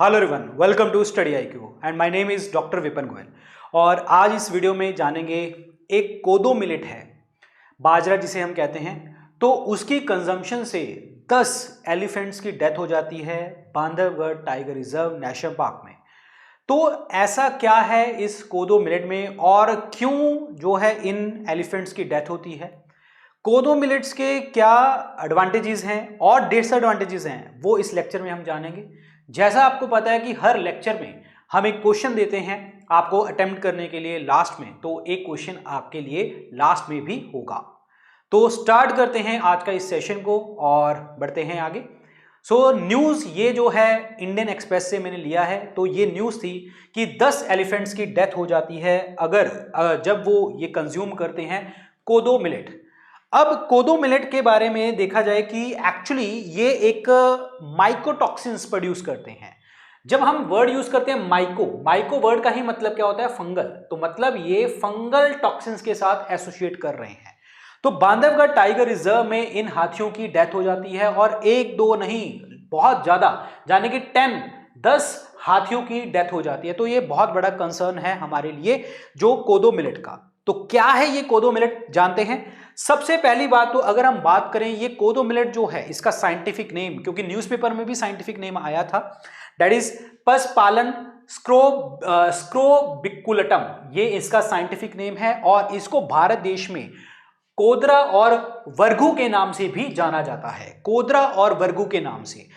Hello everyone, welcome to study IQ and my name is doctor Vipin Goyal. और आज इस video में जानेंगे एक कोदो मिलेट है, बाजरा जिसे हम कहते हैं। तो उसकी कंजम्पशन से 10 एलिफेंट्स की डेथ हो जाती है Bandhavgarh tiger reserve national park में। तो ऐसा क्या है इस कोदो मिलेट में और क्यों जो है इन एलिफेंट्स की डेथ होती है, कोदो मिलेट्स के क्या एडवांटेजेस हैं और डिसएडवांटेजेस हैं, वो इस लेक्चर में हम जानेंगे। जैसा आपको पता है कि हर लेक्चर में हम एक क्वेश्चन देते हैं आपको अटेम्प्ट करने के लिए लास्ट में, तो एक क्वेश्चन आपके लिए लास्ट में भी होगा। तो स्टार्ट करते हैं आज का इस सेशन को और बढ़ते हैं आगे। न्यूज़ ये जो है इंडियन एक्सप्रेस से मैंने लिया है। तो ये न्यूज़ थी कि 10 एलिफेंट्स की डेथ हो जाती है जब वो ये कंज्यूम करते हैं कोदो मिलेट। अब कोदो मिलेट के बारे में देखा जाए कि एक्चुअली ये एक माइकोटॉक्सिन्स प्रोड्यूस करते हैं। जब हम वर्ड यूज करते हैं माइको वर्ड का ही मतलब क्या होता है, फंगल। तो मतलब ये फंगल टॉक्सिन्स के साथ एसोसिएट कर रहे हैं। तो बांधवगढ़ टाइगर रिजर्व में इन हाथियों की डेथ हो जाती है और एक दो नहीं, बहुत ज्यादा, यानी कि 10 हाथियों की डेथ हो जाती है। तो ये बहुत बड़ा कंसर्न है हमारे लिए जो कोदो मिलेट का। तो क्या है ये कोदो मिलेट, जानते हैं। सबसे पहली बात तो अगर हम बात करें ये कोदो मिलेट जो है, इसका साइंटिफिक नेम, क्योंकि न्यूज़पेपर में भी साइंटिफिक नेम आया था, दैट इज पसपालन स्क्रोबिकुलटम, ये इसका साइंटिफिक नेम है। और इसको भारत देश में कोदरा और वर्गू के नाम से भी जाना जाता है, कोदरा और वर्गू के नाम से।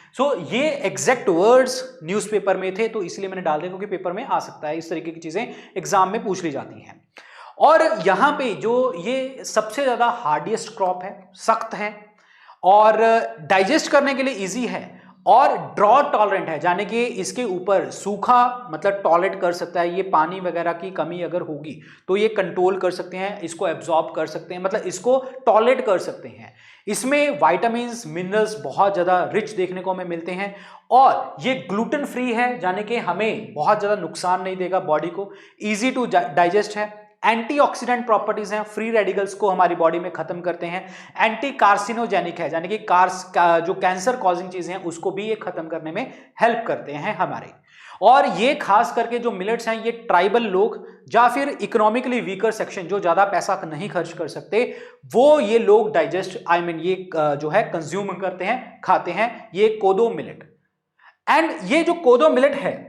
ये एग्जैक्ट वर्ड्स न्यूज़पेपर में थे, तो इसलिए मैंने डाल दिया क्योंकि पेपर में आ सकता है, इस तरीके की चीजें एग्जाम में पूछ ली जाती हैं। और यहां पे जो ये सबसे ज्यादा हार्डिएस्ट क्रॉप है, सख्त है और डाइजेस्ट करने के लिए इजी है और ड्रॉट टॉलरेंट है, यानी कि इसके ऊपर सूखा मतलब टॉलरेट कर सकता है। ये पानी वगैरह की कमी अगर होगी तो ये कंट्रोल कर सकते हैं, इसको एब्जॉर्ब कर सकते हैं, मतलब इसको टॉलरेट कर सकते हैं। इसमें विटामिन्स मिनरल्स बहुत ज्यादा रिच देखने को हमें मिलते हैं और ये ग्लूटेन फ्री है, यानी कि हमें बहुत ज्यादा नुकसान नहीं देगा बॉडी को, इजी टू डाइजेस्ट है, एंटीऑक्सीडेंट प्रॉपर्टीज हैं, फ्री रेडिकल्स को हमारी बॉडी में खत्म करते हैं, एंटी कार्सिनोजेनिक है, यानी कि जो कैंसर कॉजिंग चीजें हैं उसको भी ये खत्म करने में हेल्प करते हैं हमारे। और ये खास करके जो मिलेट्स हैं, ये ट्राइबल लोग या फिर इकोनॉमिकली वीकर सेक्शन जो ज्यादा पैसा नहीं खर्च कर सकते, वो ये लोग डाइजेस्ट ये जो है कंज्यूम करते हैं, खाते हैं ये कोदो मिलेट। एंड ये जो कोदो मिलेट है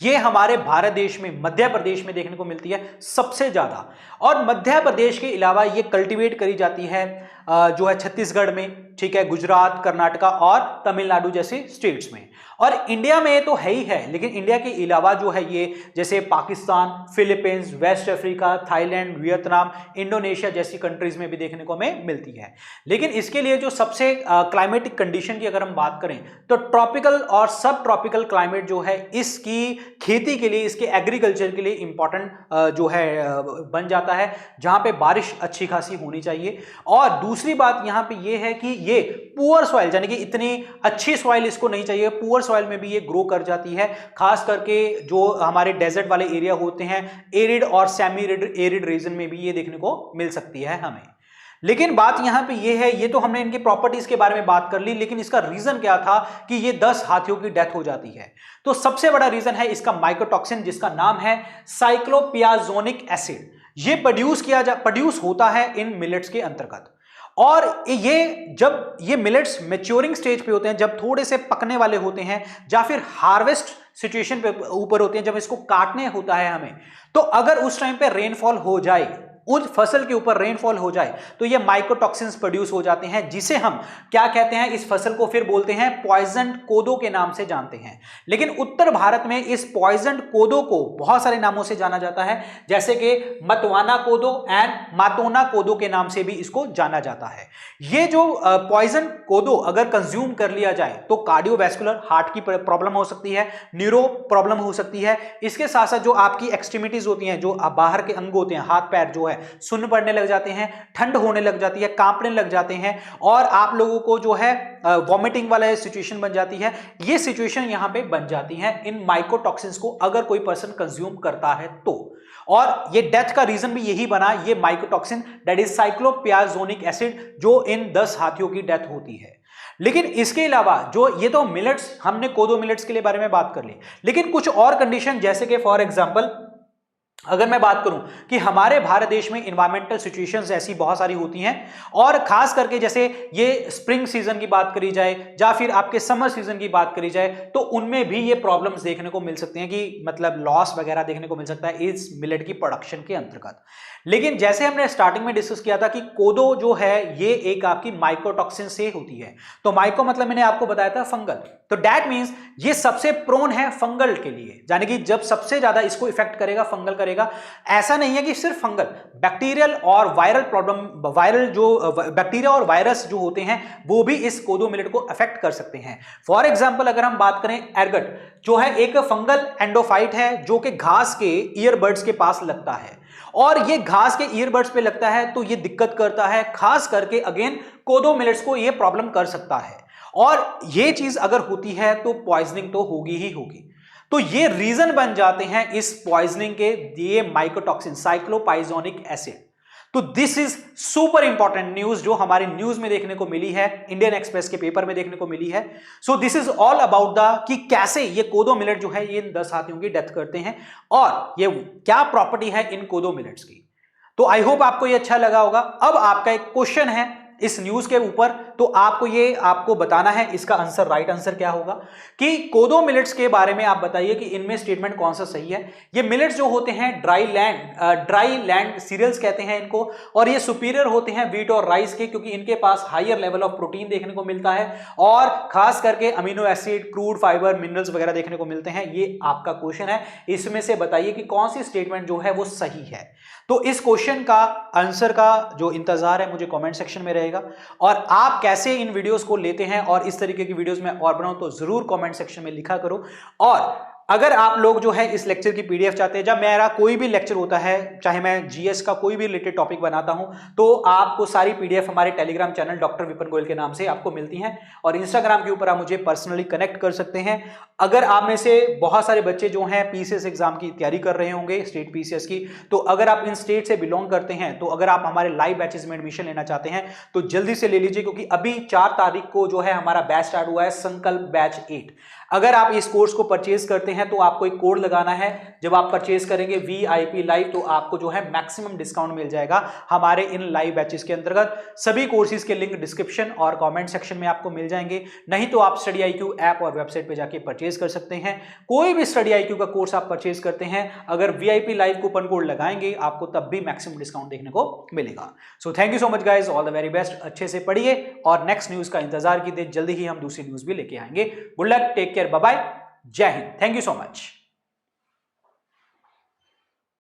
ये हमारे भारत देश में मध्य प्रदेश में देखने को मिलती है सबसे ज्यादा। और मध्य प्रदेश के अलावा ये कल्टीवेट करी जाती है जो है छत्तीसगढ़ में, ठीक है, गुजरात, कर्नाटका और तमिलनाडु जैसे स्टेट्स में। और इंडिया में तो है ही है, लेकिन इंडिया के अलावा जो है ये जैसे Pakistan, Philippines, West Africa, Thailand, Vietnam, Indonesia जैसी कंट्रीज में भी देखने को हमें मिलती है। लेकिन इसके लिए जो सबसे क्लाइमेटिक कंडीशन की अगर हम बात करें तो ट्रॉपिकल और सब ट्रॉपिकल क्लाइमेट जो है इसकी खेती के लिए, इसके एग्रीकल्चर के लिए इंपॉर्टेंट जो है बन जाता है, जहां पे बारिश अच्छी खासी होनी चाहिए। और दूसरी बात यहां पे ये है कि ये पुअर सॉइल, यानी कि इतनी अच्छी सॉइल इसको नहीं चाहिए, पुअर सॉइल में भी ये ग्रो कर जाती है, खास करके जो हमारे डेजर्ट वाले एरिया होते हैं, एरिड और सेमी एरिड रीजन में भी ये देखने को मिल सकती है हमें। लेकिन बात यहां पे ये है, ये तो हमने इनकी प्रॉपर्टीज के बारे में बात कर ली, लेकिन इसका रीजन क्या था कि ये 10 हाथियों की डेथ हो जाती है। तो सबसे बड़ा रीजन है इसका माइकोटॉक्सिन, जिसका नाम है साइक्लोपियाजोनिक एसिड। ये प्रोड्यूस होता है इन मिलेट्स के अंतर्गत। और ये जब ये मिलेट्स मैच्योरिंग स्टेज पे होते हैं, जब थोड़े से पकने वाले होते हैं या फिर हार्वेस्ट सिचुएशन पे ऊपर होते हैं, जब इसको काटने होता है हमें, तो अगर उस टाइम पे रेनफॉल हो जाए, उस फसल के ऊपर रेनफॉल हो जाए, तो ये माइकोटॉक्सिन्स प्रोड्यूस हो जाते हैं, जिसे हम क्या कहते हैं, इस फसल को फिर बोलते हैं पॉइजन कोदो के नाम से जानते हैं। लेकिन उत्तर भारत में इस पॉइजन कोदो को बहुत सारे नामों से जाना जाता है, जैसे कि मतवाना कोदो एंड मातोना कोदो के नाम से भी इसको जाना जाता है। ये जो पॉइजन कोदो अगर कंज्यूम कर लिया जाए तो कार्डियोवैस्कुलर, हार्ट की प्रॉब्लम हो सकती है, न्यूरो प्रॉब्लम हो सकती है। इसके साथ साथ जो आपकी एक्सट्रीमिटीज होती हैं, जो बाहर के अंग होते हैं, हाथ पैर जो है सुन्न पड़ने लग जाते हैं, ठंड होने लग जाती है, कांपने लग जाते हैं, और आप लोगों को जो है वॉमिटिंग वाला सिचुएशन बन जाती है। ये सिचुएशन यहां पे बन जाती है इन माइकोटॉक्सिन्स को अगर कोई पर्सन कंज्यूम करता है तो। और ये डेथ का रीजन भी यही बना, ये माइकोटॉक्सिन दैट इज साइक्लोपियाजोनिक एसिड, जो इन 10 हाथियों की डेथ होती है। लेकिन इसके अलावा जो ये तो मिलेट्स, हमने कोदो मिलेट्स के लिए बारे में बात कर ली, लेकिन कुछ और कंडीशन जैसे कि फॉर एग्जांपल अगर मैं बात करूं कि हमारे भारत देश में इन्वायरमेंटल सिचुएशंस ऐसी बहुत सारी होती हैं, और खास करके जैसे ये स्प्रिंग सीजन की बात करी जाए या फिर आपके समर सीजन की बात करी जाए, तो उनमें भी ये प्रॉब्लम्स देखने को मिल सकती हैं कि मतलब लॉस वगैरह देखने को मिल सकता है इस मिलेट की प्रोडक्शन के अंतर्गत। लेकिन जैसे हमने स्टार्टिंग में डिस्कस किया था कि कोदो जो है ये एक आपकी माइकोटॉक्सिन से होती है, तो माइको मतलब मैंने आपको बताया था फंगल, तो दैट मींस ये सबसे प्रोन है फंगल के लिए, यानी कि जब सबसे ज्यादा इसको इफेक्ट करेगा फंगल करेगा। ऐसा नहीं है कि सिर्फ फंगल, बैक्टीरियल और वायरल प्रॉब्लम, वायरल जो बैक्टीरिया और वायरस जो होते हैं वो भी इस कोदो मिलेट को अफेक्ट कर सकते हैं। फॉर एग्जांपल अगर हम बात करें एर्गट जो है एक फंगल एंडोफाइट है जो कि घास के ईयरबड्स के पास लगता है, और ये घास के ईयरबड्स पे लगता है तो ये दिक्कत करता है, खास करके अगेन कोदो मिलेट्स को ये प्रॉब्लम कर सकता है, और ये चीज अगर होती है तो पॉइजनिंग तो होगी ही होगी। तो ये रीजन बन जाते हैं इस पॉइजनिंग के दिए माइकोटॉक्सिन साइक्लोपाइजोनिक एसिड। तो this is super important news जो हमारी न्यूज में देखने को मिली है, इंडियन एक्सप्रेस के पेपर में देखने को मिली है। So this is all about the कि कैसे ये कोदो मिलेट जो है ये 10 हाथियों की डेथ करते हैं और ये क्या प्रॉपर्टी है इन कोदो मिलेट्स की। तो आई होप आपको ये अच्छा लगा होगा। अब आपका एक क्वेश्चन है इस न्यूज के ऊपर, तो आपको बताना है इसका आंसर, राइट आंसर क्या होगा कि कोदो मिलेट्स के बारे में आप बताइए कि इनमें स्टेटमेंट कौन सा सही है। ये मिलेट्स जो होते हैं ड्राई लैंड सीरियल्स कहते हैं इनको, और ये सुपीरियर होते हैं व्हीट और राइस के, क्योंकि इनके पास हायर लेवल ऑफ प्रोटीन देखने को मिलता है और खास करके amino acid, crude fibre, minerals वगैरह देखने को मिलते हैं। ये आपका क्वेश्चन है, इसमें से बताइए कि कौन सी स्टेटमेंट जो है वो सही है। तो इस क्वेश्चन का आंसर का जो इंतजार है मुझे कमेंट सेक्शन में रहेगा, और आप कैसे इन वीडियोस को लेते हैं और इस तरीके की वीडियोस में और बनाऊं तो जरूर कमेंट सेक्शन में लिखा करो। और अगर आप लोग जो है इस लेक्चर की पीडीएफ चाहते हैं, जब मेरा कोई भी लेक्चर होता है, चाहे मैं जीएस का कोई भी रिलेटेड टॉपिक बनाता हूं, तो आपको सारी पीडीएफ हमारे Telegram channel doctor Vipin Goyal के नाम से आपको मिलती हैं, और इंस्टाग्राम के ऊपर आप मुझे पर्सनली कनेक्ट कर सकते हैं। अगर आप में से बहुत सारे बच्चे जो हैं पीसीएस एग्जाम की तैयारी कर रहे होंगे, स्टेट पीसीएस की, तो अगर आप इन स्टेट से बिलोंग करते हैं, तो अगर आप हमारे लाइव बैचेस में एडमिशन लेना चाहते हैं तो जल्दी से ले लीजिए, क्योंकि अभी 4 तारीख को जो है हमारा बैच स्टार्ट हुआ है, संकल्प बैच 8। अगर आप इस कोर्स को परचेज करते हैं तो आपको एक कोड लगाना है, जब आप परचेज करेंगे VIP लाइव, तो आपको जो है मैक्सिमम डिस्काउंट मिल जाएगा हमारे इन लाइव बैचेस के अंतर्गत। सभी कोर्सेज के लिंक डिस्क्रिप्शन और कमेंट सेक्शन में आपको मिल जाएंगे, नहीं तो आप स्टडी IQ ऐप और वेबसाइट पे जाके परचेज कर सकते हैं। कोई भी स्टडी IQ का कोर्स आप परचेज करते हैं, अगर VIP लाइव कूपन कोड लगाएंगे आपको तब भी मैक्सिमम डिस्काउंट देखने को मिलेगा। So thank you so much guys, all the very best. अच्छे से पढ़िए और नेक्स्ट न्यूज का इंतजार कीजिए, जल्दी ही हम दूसरी न्यूज भी लेके आएंगे। Good luck, take care, bye bye, जय हिंद, थैंक यू सो मच।